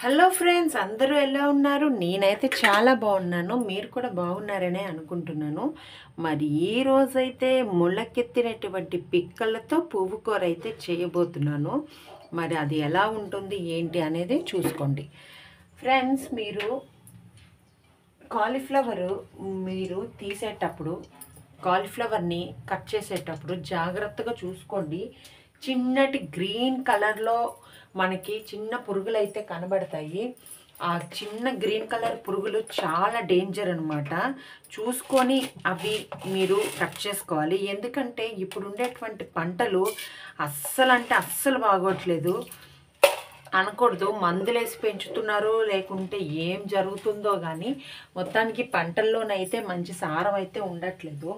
Hello friends, అందరూ ఎలా ఉన్నారు? నేనైతే చాలా బాగున్నాను. మీరు కూడా బాగున్నారనే అనుకుంటున్నాను. మరి ఈ రోజైతే మొలకెత్తినటువంటి పిక్కలతో పువ్వు కూర అయితే చేయబోతున్నాను. మరి అది ఎలా ఉంటుంది ఏంటి అనేది చూసుకోండి. ఫ్రెండ్స్, కాలీఫ్లవరు మీరు తీసేటప్పుడు కాలీఫ్లవర్ని కట్ చేసేటప్పుడు జాగ్రత్తగా చూసుకోండి. చిన్నటి గ్రీన్ కలర్లో మనకి చిన్న పురుగులు అయితే కనబడతాయి. ఆ చిన్న గ్రీన్ కలర్ పురుగులు చాలా డేంజర్ అనమాట. చూసుకొని అవి మీరు కట్ చేసుకోవాలి. ఎందుకంటే ఇప్పుడు ఉండేటువంటి పంటలు అస్సలు బాగోట్లేదు. అనకూడదు, మందులేసి పెంచుతున్నారు లేకుంటే ఏం జరుగుతుందో కానీ మొత్తానికి పంటల్లోనైతే మంచి సారం అయితే ఉండట్లేదు,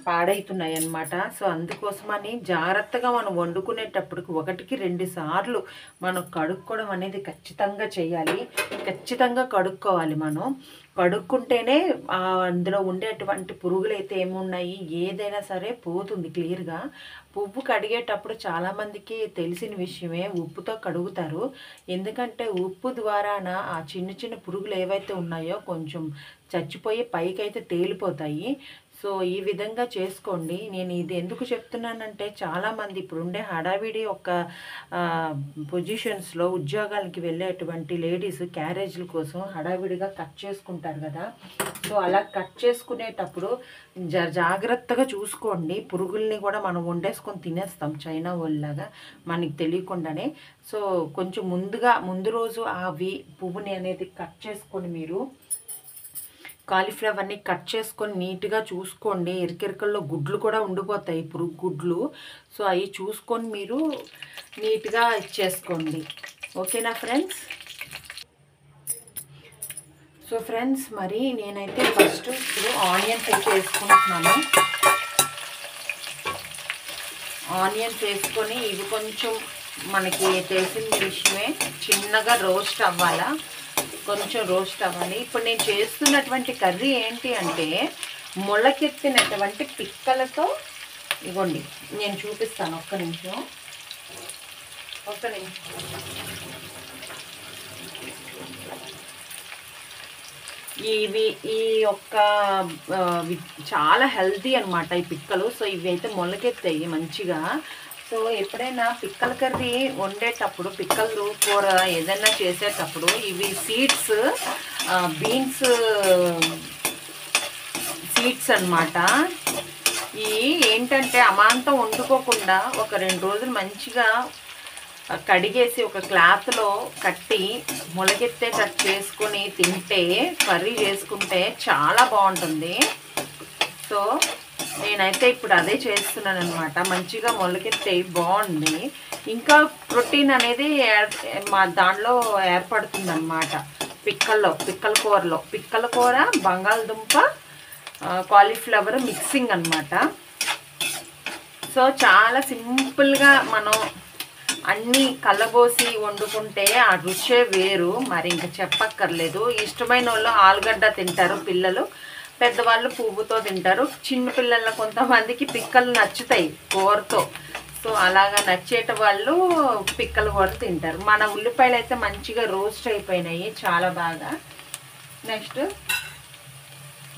పాడవుతున్నాయి అన్నమాట. సో అందుకోసమని జాగ్రత్తగా మనం వండుకునేటప్పటికి 1-2 సార్లు మనం కడుక్కోవడం అనేది ఖచ్చితంగా చేయాలి. ఖచ్చితంగా కడుక్కోవాలి. మనం కడుక్కుంటేనే అందులో ఉండేటువంటి పురుగులు అయితే ఏమున్నాయి ఏదైనా సరే పోతుంది క్లియర్గా. పువ్వు కడిగేటప్పుడు చాలామందికి తెలిసిన విషయమే, ఉప్పుతో కడుగుతారు. ఎందుకంటే ఉప్పు ద్వారాన ఆ చిన్న పురుగులు ఏవైతే ఉన్నాయో కొంచెం చచ్చిపోయి పైకైతే తేలిపోతాయి. సో ఈ విధంగా చేసుకోండి. నేను ఇది ఎందుకు చెప్తున్నానంటే చాలామంది ఇప్పుడుండే హడావిడి పొజిషన్స్లో ఉద్యోగాలకి వెళ్ళేటువంటి లేడీస్ క్యారేజీల కోసం హడావిడిగా కట్ చేసుకుంటారు కదా. సో అలా కట్ చేసుకునేటప్పుడు జాగ్రత్తగా చూసుకోండి. పురుగుల్ని కూడా మనం వండేసుకొని తినేస్తాం చైనా వాళ్ళలాగా మనకి తెలియకుండానే. సో కొంచెం ముందు రోజు పువ్వుని అనేది కట్ చేసుకొని మీరు కాలీఫ్లవర్ని కట్ చేసుకొని నీట్గా చూసుకోండి. ఇరికిరికల్లో గుడ్లు కూడా ఉండిపోతాయి, పురుగు గుడ్లు. సో అవి చూసుకొని మీరు నీట్గా ఇచ్చేసుకోండి. ఓకేనా ఫ్రెండ్స్? సో ఫ్రెండ్స్, మరి నేనైతే ఫస్ట్ ఇప్పుడు ఆనియన్స్ అయితే వేసుకుంటున్నాను. ఆనియన్స్ వేసుకొని ఇవి కొంచెం మనకి తెలిసిన విషయమే, చిన్నగా రోస్ట్ అవ్వాలా, కొంచెం రోస్ట్ అవ్వాలి. ఇప్పుడు నేను చేస్తున్నటువంటి కర్రీ ఏంటి అంటే మొలకెత్తినటువంటి పిక్కలతో, ఇవ్వండి నేను చూపిస్తాను. ఒక్క నిమిషం. ఈ చాలా హెల్తీ అనమాట ఈ పిక్కలు. సో ఇవి అయితే మొలకెత్తాయి మంచిగా. సో ఎప్పుడైనా పిక్కల కర్రీ వండేటప్పుడు, పిక్కలు కూర ఏదైనా చేసేటప్పుడు ఇవి బీన్స్ సీడ్స్ అన్నమాట. ఇవి ఏంటంటే అమాంతం వండుకోకుండా 1-2 రోజులు మంచిగా కడిగేసి ఒక క్లాత్లో కట్టి మొలకెత్తేటట్టు చేసుకొని తింటే, కర్రీ చేసుకుంటే చాలా బాగుంటుంది. సో నేనైతే ఇప్పుడు అదే చేస్తున్నాను అనమాట. మంచిగా మొలకెత్తే బాగుంది. ఇంకా ప్రోటీన్ అనేది దానిలో ఏర్పడుతుంది అనమాట పిక్కల కూర బంగాళదుంప కాలీఫ్లవర్ మిక్సింగ్ అనమాట. సో చాలా సింపుల్గా మనం అన్నీ కలబోసి వండుకుంటే ఆ రుచే వేరు. మరి ఇంకా చెప్పక్కర్లేదు. ఇష్టమైన వాళ్ళు ఆలుగడ్డ తింటారు పిల్లలు, పెద్దవాళ్ళు పువ్వుతో తింటారు. చిన్న పిల్లల కొంతమందికి పిక్కలు నచ్చుతాయి కూరతో. సో అలాగా నచ్చేట వాళ్ళు పిక్కలు కూర తింటారు. మన ఉల్లిపాయలు అయితే మంచిగా రోస్ట్ అయిపోయినాయి చాలా బాగా. నెక్స్ట్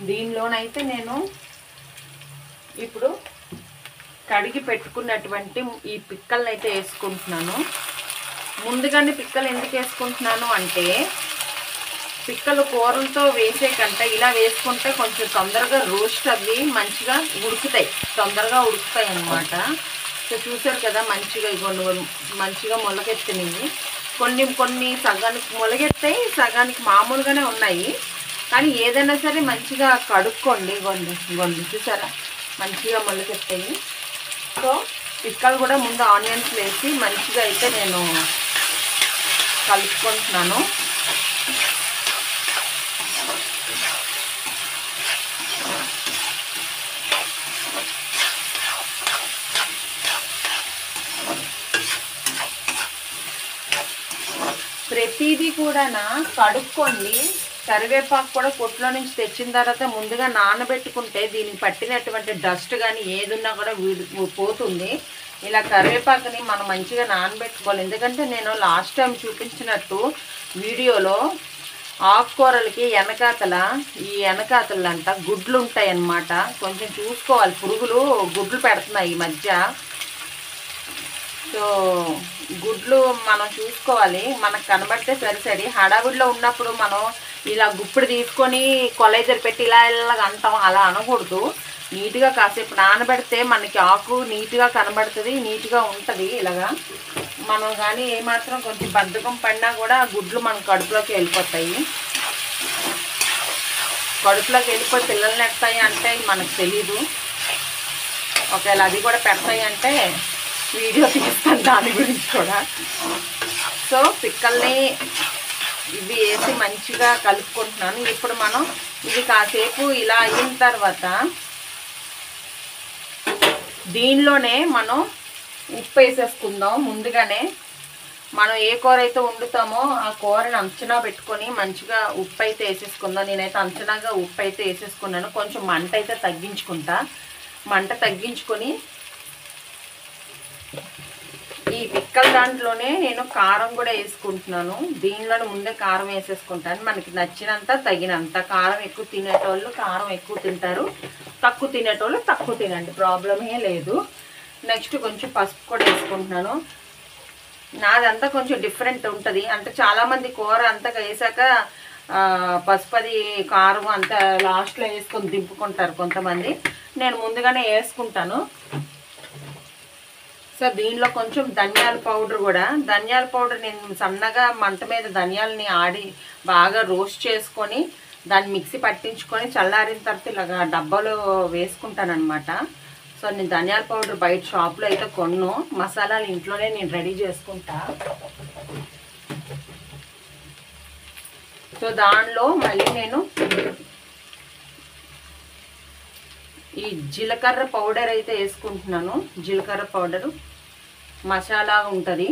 దీనిలోనైతే నేను ఇప్పుడు కడిగి పెట్టుకున్నటువంటి ఈ పిక్కలను అయితే వేసుకుంటున్నాను. ముందుగానే పిక్కలు ఎందుకు వేసుకుంటున్నాను అంటే, పిక్కలు కూరలతో వేసే కంటే ఇలా వేసుకుంటే కొంచెం తొందరగా రోస్ట్ అవి మంచిగా తొందరగా ఉడుకుతాయి అన్నమాట. సో చూసారు కదా, మంచిగా మొలకెత్తినవి. కొన్ని సగానికి మొలకెత్తాయి, సగానికి మామూలుగానే ఉన్నాయి. కానీ ఏదైనా సరే మంచిగా కడుక్కోండి. గొండు చూసారా, మంచిగా మొలకెత్తాయి. సో పిక్కలు కూడా ముందు ఆనియన్స్ వేసి మంచిగా అయితే నేను కలుపుకుంటున్నాను. ప్రతిదీ కూడా కడుక్కోండి. కరివేపాకు కూడా కొట్లో నుంచి తెచ్చిన తర్వాత ముందుగా నానబెట్టుకుంటే దీనికి పట్టినటువంటి డస్ట్ కానీ ఏదున్నా కూడా పోతుంది. ఇలా కరివేపాకుని మనం మంచిగా నానబెట్టుకోవాలి. ఎందుకంటే నేను లాస్ట్ టైం చూపించినట్టు వీడియోలో ఆకుకూరలకి ఈ వెనకాతలంట గుడ్లు ఉంటాయి అన్నమాట. కొంచెం చూసుకోవాలి, పురుగులు గుడ్లు పెడుతున్నాయి ఈ మధ్య. సో గుడ్లు మనం చూసుకోవాలి, మనకు కనబడితే సరిసరి. హడావిడిలో ఉన్నప్పుడు మనం ఇలా గుప్పుడు తీసుకొని కొలైజర్ పెట్టి ఇలా అంటాం, అలా అనకూడదు. నీట్గా కాసేపు నానబెడితే మనకి ఆకు నీట్గా కనబడుతుంది, నీట్గా ఉంటుంది. ఇలాగా మనం కానీ ఏమాత్రం కొంచెం బద్ధకం పడినా కూడా గుడ్లు మన కడుపులోకి వెళ్ళిపోతాయి. కడుపులోకి వెళ్ళిపోయి పిల్లల్ని ఎడతాయి అంటే మనకు తెలీదు. ఒకవేళ అది కూడా పెడతాయి అంటే వీడియో తీస్తాను దాని గురించి కూడా. సో పిక్కల్ని ఇవి వేసి మంచిగా కలుపుకుంటున్నాను. ఇప్పుడు మనం ఇది కాసేపు ఇలా అయిన తర్వాత దీనిలోనే మనం ఉప్పు వేసేసుకుందాం. ముందుగానే మనం ఏ కూర అయితే వండుతామో ఆ కూరని అంచనా పెట్టుకొని మంచిగా ఉప్పు అయితే వేసేసుకుందాం. నేనైతే అంచనాగా ఉప్పు అయితే వేసేసుకున్నాను. కొంచెం మంట అయితే తగ్గించుకుంటా. మంట తగ్గించుకొని ఈ పిక్కల దాంట్లోనే నేను కారం కూడా వేసుకుంటున్నాను. దీనిలోనే ముందే కారం వేసేసుకుంటాను. మనకి నచ్చినంత తగినంత. కారం ఎక్కువ తినేటోళ్ళు కారం ఎక్కువ తింటారు, తక్కువ తినేటోళ్ళు తక్కువ తినండి, ప్రాబ్లమే లేదు. నెక్స్ట్ కొంచెం పసుపు కూడా వేసుకుంటున్నాను. నాదంతా కొంచెం డిఫరెంట్ ఉంటుంది. అంటే చాలామంది కూర అంతా వేసాక పసుపు అది కారం అంతా లాస్ట్లో వేసుకొని దింపుకుంటారు కొంతమంది. నేను ముందుగానే వేసుకుంటాను. సో దీనిలో కొంచెం ధనియాల పౌడర్ కూడా, ధనియాల పౌడర్ నేను సన్నగా మంట మీద ధనియాలని బాగా రోస్ట్ చేసుకొని దాన్ని మిక్సీ పట్టించుకొని చల్లారిన తర్వాత ఇలాగా డబ్బాలో వేసుకుంటాను అనమాట. సో నేను ధనియాల పౌడర్ బయట షాప్లో అయితే కొన్ను, మసాలాలు ఇంట్లోనే నేను రెడీ చేసుకుంటా. సో దానిలో మళ్ళీ నేను ఈ జీలకర్ర పౌడర్ అయితే వేసుకుంటున్నాను. జీలకర్ర పౌడరు మసాలా ఉంటుంది.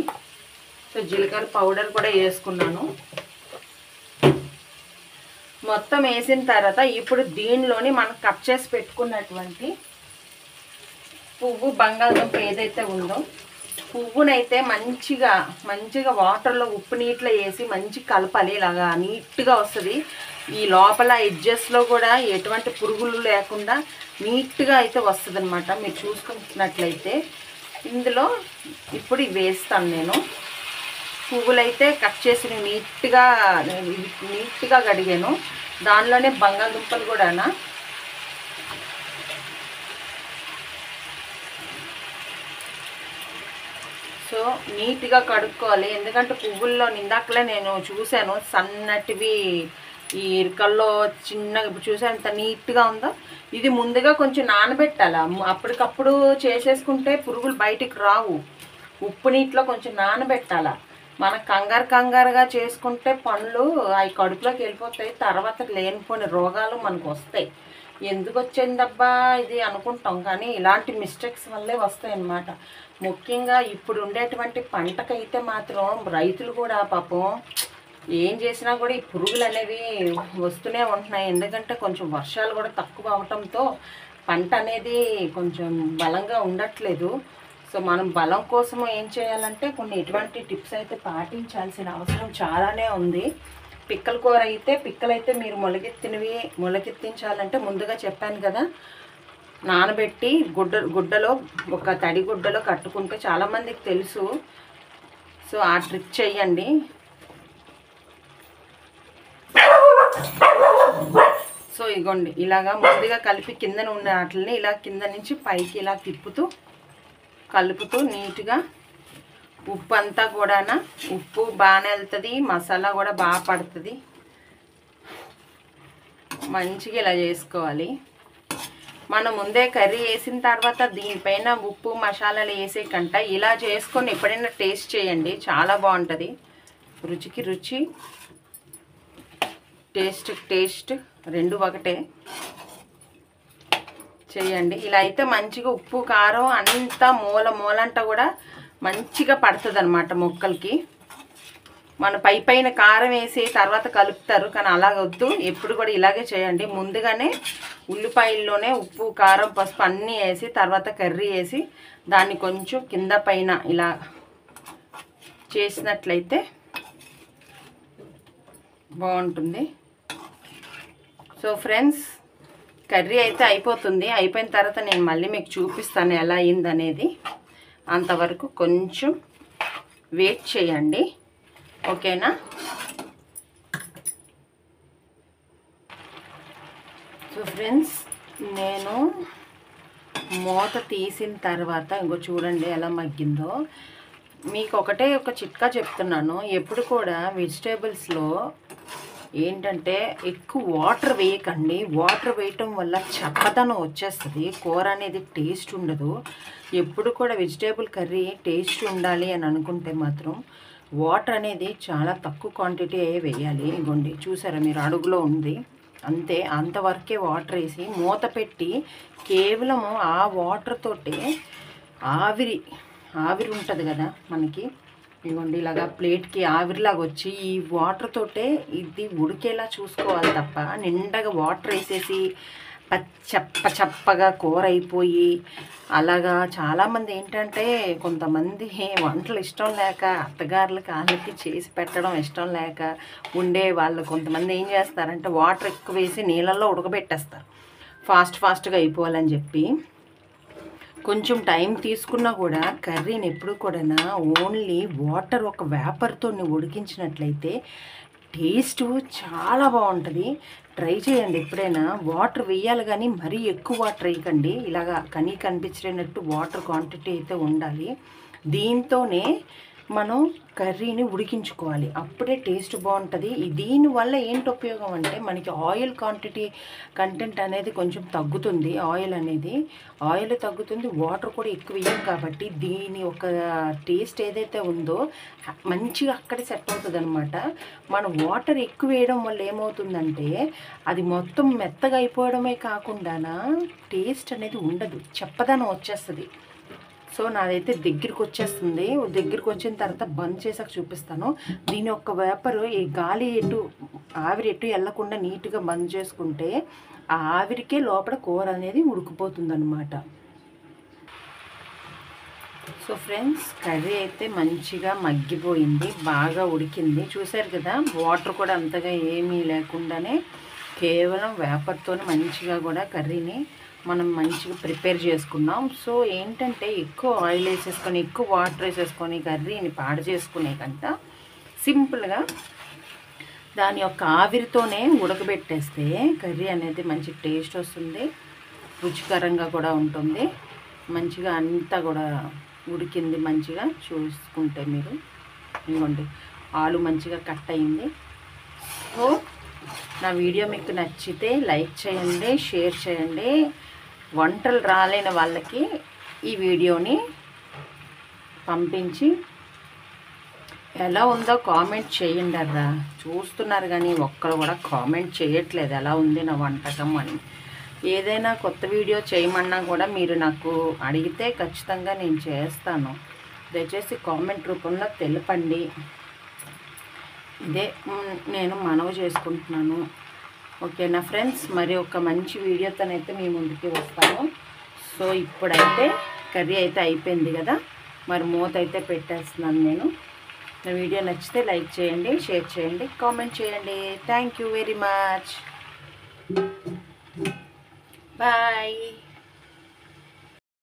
సో జీలకర్ర పౌడర్ కూడా వేసుకున్నాను. మొత్తం వేసిన తర్వాత ఇప్పుడు దీనిలోని మనం కట్ చేసి పెట్టుకున్నటువంటి పువ్వు బంగాళదుంప ఏదైతే ఉందో పువ్వునైతే మంచిగా వాటర్లో ఉప్పు నీటిలో వేసి మంచి కలపాలి. ఇలాగా నీట్గా వస్తుంది. ఈ లోపల ఎడ్జెస్లో కూడా ఎటువంటి పురుగులు లేకుండా నీట్గా అయితే వస్తుంది అనమాట. మీరు చూసుకుంటున్నట్లయితే ఇందులో ఇప్పుడు ఇవి వేస్తాను నేను. పువ్వులైతే కట్ చేసి నీట్గా కడిగాను. దానిలోనే బంగాళదుంపలు కూడానా సో నీట్గా కడుక్కోవాలి. ఎందుకంటే పువ్వుల్లో ఇందాకలే నేను చూశాను సన్నటివి ఈ ఇరుకల్లో చిన్నగా చూసాను ఎంత నీట్గా ఉందో. ఇది ముందుగా కొంచెం నానబెట్టాలి. అప్పటికప్పుడు చేసేసుకుంటే పురుగులు బయటికి రావు. ఉప్పు నీటిలో కొంచెం నానబెట్టాల. మనం కంగారుగా చేసుకుంటే పండ్లు అవి కడుపులోకి వెళ్ళిపోతాయి. తర్వాత లేనిపోని రోగాలు మనకు వస్తాయి. ఎందుకు వచ్చిందబ్బా ఇది అనుకుంటాం, కానీ ఇలాంటి మిస్టేక్స్ వల్లే వస్తాయి అన్నమాట. ముఖ్యంగా ఇప్పుడు ఉండేటువంటి పంటకైతే మాత్రం రైతులు కూడా పాపం ఏం చేసినా కూడా ఈ పురుగులు అనేవి వస్తూనే ఉంటున్నాయి. ఎందుకంటే కొంచెం వర్షాలు కూడా తక్కువ అవటంతో పంట అనేది కొంచెం బలంగా ఉండట్లేదు. సో మనం బలం కోసం ఏం చేయాలంటే కొన్ని ఎటువంటి టిప్స్ అయితే పాటించాల్సిన అవసరం చాలానే ఉంది. పిక్కల కూర అయితే పిక్కలైతే మీరు మొలకెత్తించాలంటే ముందుగా చెప్పాను కదా, నానబెట్టి గుడ్డలో ఒక తడి గుడ్డలో కట్టుకుంటే చాలామందికి తెలుసు. సో ఆ ట్రిక్ చెయ్యండి. సో ఇగోండి ఇలాగా ముందుగా కలిపి కిందన ఉన్న వాటిని ఇలా కింద నుంచి పైకి ఇలా కలుపుతూ నీట్గా ఉప్పు అంతా కూడా ఉప్పు బాగానే వెళ్తుంది, మసాలా కూడా బాగా పడుతుంది. మంచిగా ఇలా చేసుకోవాలి. మనం ముందే కర్రీ వేసిన తర్వాత దీనిపైన ఉప్పు మసాలాలు వేసే కంట ఇలా చేసుకొని ఎప్పుడైనా టేస్ట్ చేయండి, చాలా బాగుంటుంది. రుచికి రుచి, టేస్ట్ రెండు ఒకటే. చేయండి ఇలా అయితే మంచిగా ఉప్పు కారం అంతా మూలంతా కూడా మంచిగా పడుతుంది అన్నమాట ముక్కలకి. మన పైన కారం వేసి తర్వాత కలుపుతారు, కానీ అలా వద్దు. ఎప్పుడు కూడా ఇలాగే చేయండి. ముందుగానే ఉల్లిపాయల్లోనే ఉప్పు, కారం, పసుపు అన్నీ వేసి తర్వాత కర్రీ వేసి దాన్ని కొంచెం కింద పైన ఇలా చేసినట్లయితే బాగుంటుంది. సో ఫ్రెండ్స్, కర్రీ అయితే అయిపోతుంది. అయిపోయిన తర్వాత నేను మళ్ళీ మీకు చూపిస్తాను ఎలా అయిందనేది. అంతవరకు కొంచెం వెయిట్ చేయండి, ఓకేనా? సో ఫ్రెండ్స్, నేను మూత తీసిన తర్వాత ఇంకో చూడండి ఎలా మగ్గిందో. మీకు ఒకటే ఒక చిట్కా చెప్తున్నాను. ఎప్పుడు కూడా వెజిటేబుల్స్లో ఏంటంటే ఎక్కువ వాటర్ వేయకండి. వాటర్ వేయటం వల్ల చప్పదనం వచ్చేస్తుంది, కూర అనేది టేస్ట్ ఉండదు. ఎప్పుడు కూడా వెజిటేబుల్ కర్రీ టేస్ట్ ఉండాలి అని అనుకుంటే మాత్రం వాటర్ అనేది చాలా తక్కువ క్వాంటిటీ వేయాలి. ఇగోండి చూసారా మీరు, అడుగులో ఉంది అంతే, అంతవరకే వాటర్ వేసి మూత పెట్టి కేవలము ఆ వాటర్ తోటే ఆవిరి ఉంటుంది కదా మనకి, ఇవ్వండి ఇలాగా ప్లేట్కి ఆవిరిలాగా వచ్చి ఈ వాటర్ తోటే ఇది ఉడికేలా చూసుకోవాలి తప్ప నిండగా వాటర్ వేసేసి చప్పగా కూర అయిపోయి అలాగా. చాలామంది ఏంటంటే కొంతమంది వంటలు ఇష్టం లేక అత్తగారులకి వాళ్ళకి చేసి పెట్టడం ఇష్టం లేక ఉండే వాళ్ళు కొంతమంది ఏం చేస్తారంటే వాటర్ ఎక్కువ వేసి నీళ్ళల్లో ఉడకబెట్టేస్తారు ఫాస్ట్గా అయిపోవాలని చెప్పి. కొంచెం టైం తీసుకున్నా కూడా కర్రీని ఎప్పుడు కూడా ఓన్లీ వాటర్ ఒక వేపర్తో ఉడికించినట్లయితే టేస్ట్ చాలా బాగుంటుంది. ట్రై చేయండి ఎప్పుడైనా. వాటర్ వేయాలి కానీ మరీ ఎక్కువ వాటర్ వేయకండి. ఇలాగా కనిపించేటట్టు వాటర్ క్వాంటిటీ అయితే ఉండాలి. దీంతోనే మనం కర్రీని ఉడికించుకోవాలి, అప్పుడే టేస్ట్ బాగుంటుంది. దీనివల్ల ఏంటి ఉపయోగం అంటే మనకి ఆయిల్ కంటెంట్ అనేది కొంచెం తగ్గుతుంది. ఆయిల్ తగ్గుతుంది, వాటర్ కూడా ఎక్కువ వేయం కాబట్టి దీని ఒక టేస్ట్ ఏదైతే ఉందో మంచిగా అక్కడే సెట్ అవుతుంది అనమాట. మనం వాటర్ ఎక్కువ వేయడం వల్ల ఏమవుతుందంటే అది మొత్తం మెత్తగా అయిపోవడమే కాకుండా టేస్ట్ అనేది ఉండదు, చప్పదనం వచ్చేస్తుంది. సో నాదైతే దగ్గరికి వచ్చేస్తుంది. దగ్గరికి వచ్చిన తర్వాత బంద్ చేసాక చూపిస్తాను. దీని యొక్క వేపరు ఈ గాలి ఆవిరి ఎటు వెళ్ళకుండా నీట్గా బంద్ చేసుకుంటే ఆ ఆవిరికే లోపల కూర అనేది ఉడికిపోతుంది అనమాట. సో ఫ్రెండ్స్, కర్రీ అయితే మంచిగా మగ్గిపోయింది, బాగా ఉడికింది. చూసారు కదా, వాటర్ కూడా అంతగా ఏమీ లేకుండానే కేవలం వేపర్తో మంచిగా కూడా కర్రీని మనం మంచిగా ప్రిపేర్ చేసుకున్నాం. సో ఏంటంటే ఎక్కువ ఆయిల్ వేసేసుకొని ఎక్కువ వాటర్ వేసేసుకొని కర్రీని పాడు చేసుకునే కంట సింపుల్గా దాని యొక్క ఆవిరితోనే ఉడకబెట్టేస్తే కర్రీ అనేది మంచి టేస్ట్ వస్తుంది, రుచికరంగా కూడా ఉంటుంది. మంచిగా అంతా కూడా ఉడికింది మంచిగా చూసుకుంటే మీరు. ఇదిగోండి ఆలు మంచిగా కట్ అయింది. సో నా వీడియో మీకు నచ్చితే లైక్ చేయండి, షేర్ చేయండి. వంటలు రాలేని వాళ్ళకి ఈ వీడియోని పంపించి ఎలా ఉందో కామెంట్ చేయండి అర్రా. చూస్తున్నారు కానీ ఒక్కరు కూడా కామెంట్ చేయట్లేదు ఎలా ఉంది నా వంటకం అని. ఏదైనా కొత్త వీడియో చేయమన్నా కూడా మీరు నాకు అడిగితే ఖచ్చితంగా నేను చేస్తాను. దయచేసి కామెంట్ రూపంలో తెలపండి. ఇదే నేను మనవి చేసుకుంటున్నాను. ఓకేనా ఫ్రెండ్స్, మరి ఒక మంచి వీడియోతోనైతే మీ ముందుకి వస్తాను. సో ఇప్పుడైతే కర్రీ అయితే అయిపోయింది కదా, మరి మూత అయితే పెట్టేస్తున్నాను నేను. నా వీడియో నచ్చితే లైక్ చేయండి, షేర్ చేయండి, కామెంట్ చేయండి. Thank you very much. Bye.